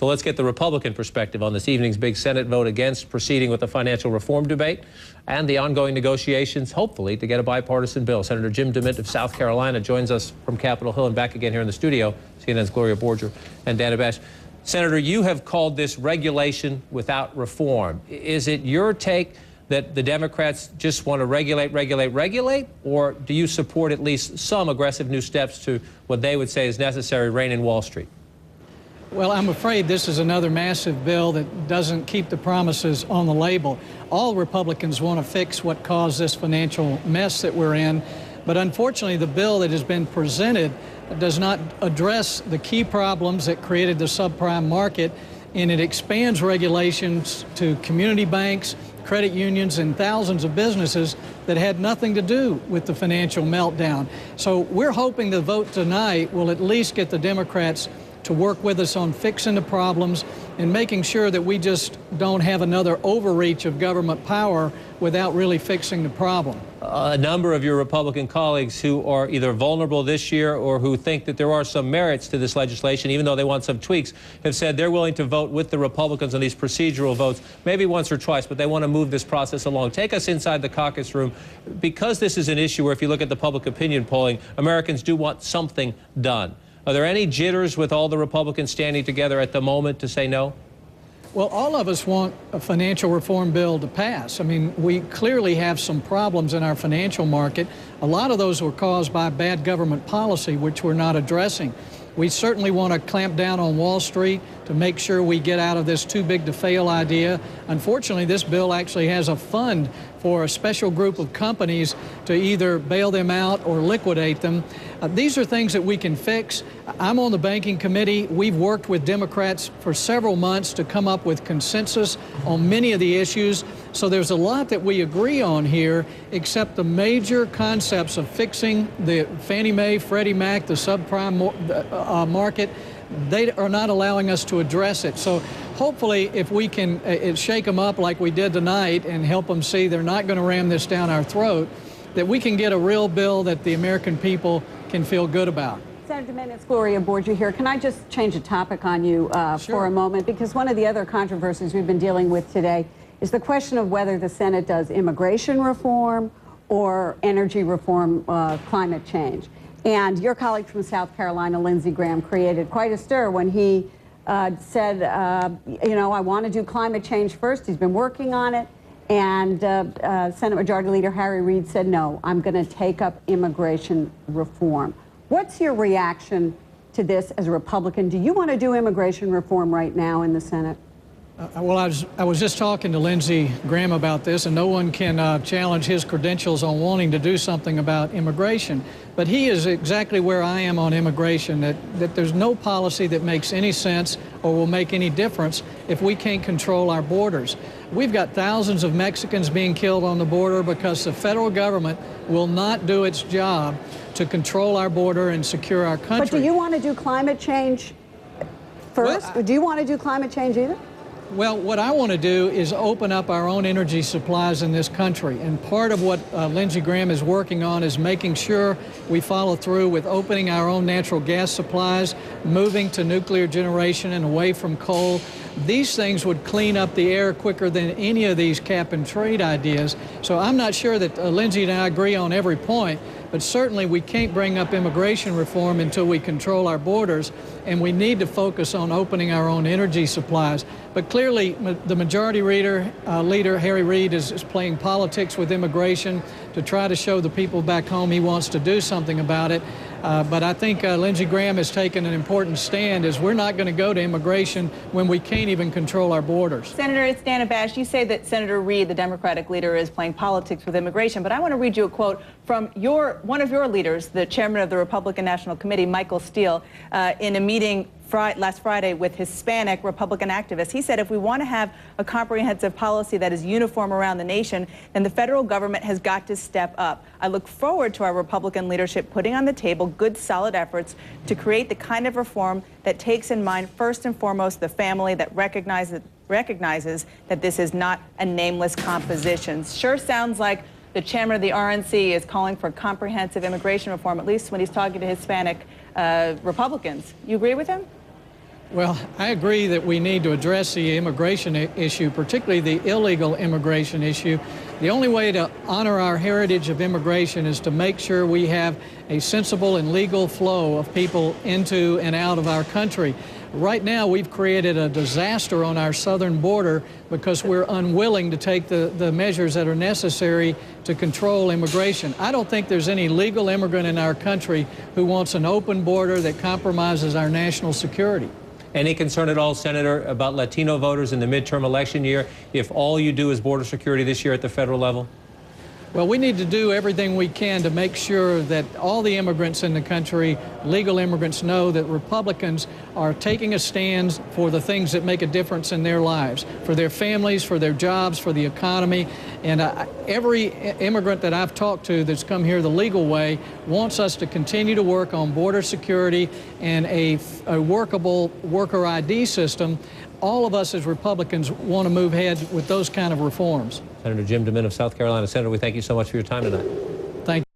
So let's get the Republican perspective on this evening's big Senate vote against proceeding with the financial reform debate and the ongoing negotiations, hopefully, to get a bipartisan bill. Senator Jim DeMint of South Carolina joins us from Capitol Hill and back again here in the studio. CNN's Gloria Borger and Dana Bash. Senator, you have called this regulation without reform. Is it your take that the Democrats just want to regulate, or do you support at least some aggressive new steps to what they would say is necessary rein in Wall Street? Well, I'm afraid this is another massive bill that doesn't keep the promises on the label. All Republicans want to fix what caused this financial mess that we're in, but unfortunately the bill that has been presented does not address the key problems that created the subprime market, and it expands regulations to community banks, credit unions, and thousands of businesses that had nothing to do with the financial meltdown. So we're hoping the vote tonight will at least get the Democrats to work with us on fixing the problems and making sure that we just don't have another overreach of government power without really fixing the problem. A number of your Republican colleagues who are either vulnerable this year or who think that there are some merits to this legislation, even though they want some tweaks, have said they're willing to vote with the Republicans on these procedural votes, maybe once or twice, but they want to move this process along. Take us inside the caucus room. Because this is an issue where, if you look at the public opinion polling, Americans do want something done. Are there any jitters with all the Republicans standing together at the moment to say no? Well, all of us want a financial reform bill to pass. I mean, we clearly have some problems in our financial market. A lot of those were caused by bad government policy, which we're not addressing. We certainly want to clamp down on Wall Street to make sure we get out of this too big to fail idea. Unfortunately, this bill actually has a fund for a special group of companies to either bail them out or liquidate them. These are things that we can fix. I'm on the banking committee. We've worked with Democrats for several months to come up with consensus on many of the issues. So there's a lot that we agree on here, except the major concepts of fixing the Fannie Mae, Freddie Mac, the subprime market. They are not allowing us to address it. So hopefully, if we can shake them up like we did tonight and help them see they're not going to ram this down our throat, that we can get a real bill that the American people can feel good about. Senator DeMint, it's Gloria Borger here. Can I just change the topic on you for a moment? Because one of the other controversies we've been dealing with today is the question of whether the Senate does immigration reform or energy reform, climate change. And your colleague from South Carolina, Lindsey Graham, created quite a stir when he said, you know, I want to do climate change first. He's been working on it. And Senate Majority Leader Harry Reid said, no, I'm going to take up immigration reform. What's your reaction to this as a Republican? Do you want to do immigration reform right now in the Senate? Well, I was just talking to Lindsey Graham about this, and no one can challenge his credentials on wanting to do something about immigration. But he is exactly where I am on immigration, that there's no policy that makes any sense or will make any difference if we can't control our borders. We've got thousands of Mexicans being killed on the border because the federal government will not do its job to control our border and secure our country. But do you want to do climate change first? Well, do you want to do climate change either? Well, what I want to do is open up our own energy supplies in this country. And part of what Lindsey Graham is working on is making sure we follow through with opening our own natural gas supplies, moving to nuclear generation and away from coal. These things would clean up the air quicker than any of these cap and trade ideas. So I'm not sure that Lindsey and I agree on every point, but certainly we can't bring up immigration reform until we control our borders, and we need to focus on opening our own energy supplies. But clearly, the Majority Leader, Harry Reid, is playing politics with immigration to try to show the people back home he wants to do something about it. But I think Lindsey Graham has taken an important stand, is we're not going to go to immigration when we can't even control our borders. Senator, it's Dana Bash. You say that Senator Reid, the Democratic leader, is playing politics with immigration, but I want to read you a quote from one of your leaders, the chairman of the Republican National Committee, Michael Steele, in a meeting last Friday with Hispanic Republican activists. He said, if we want to have a comprehensive policy that is uniform around the nation, then the federal government has got to step up. I look forward to our Republican leadership putting on the table good, solid efforts to create the kind of reform that takes in mind, first and foremost, the family, that recognizes that this is not a nameless composition. Sure sounds like the chairman of the R-S.C is calling for comprehensive immigration reform, at least when he's talking to Hispanic Republicans. You agree with him? Well, I agree that we need to address the immigration issue, particularly the illegal immigration issue. The only way to honor our heritage of immigration is to make sure we have a sensible and legal flow of people into and out of our country. Right now, we've created a disaster on our southern border because we're unwilling to take the measures that are necessary to control immigration. I don't think there's any legal immigrant in our country who wants an open border that compromises our national security. Any concern at all, Senator, about Latino voters in the midterm election year if all you do is border security this year at the federal level? Well, we need to do everything we can to make sure that all the immigrants in the country, legal immigrants, know that Republicans are taking a stand for the things that make a difference in their lives, for their families, for their jobs, for the economy. And every immigrant that I've talked to that's come here the legal way wants us to continue to work on border security and a workable worker ID system. All of us as Republicans want to move ahead with those kind of reforms. Senator Jim DeMint of South Carolina. Senator, we thank you so much for your time tonight. Thank you.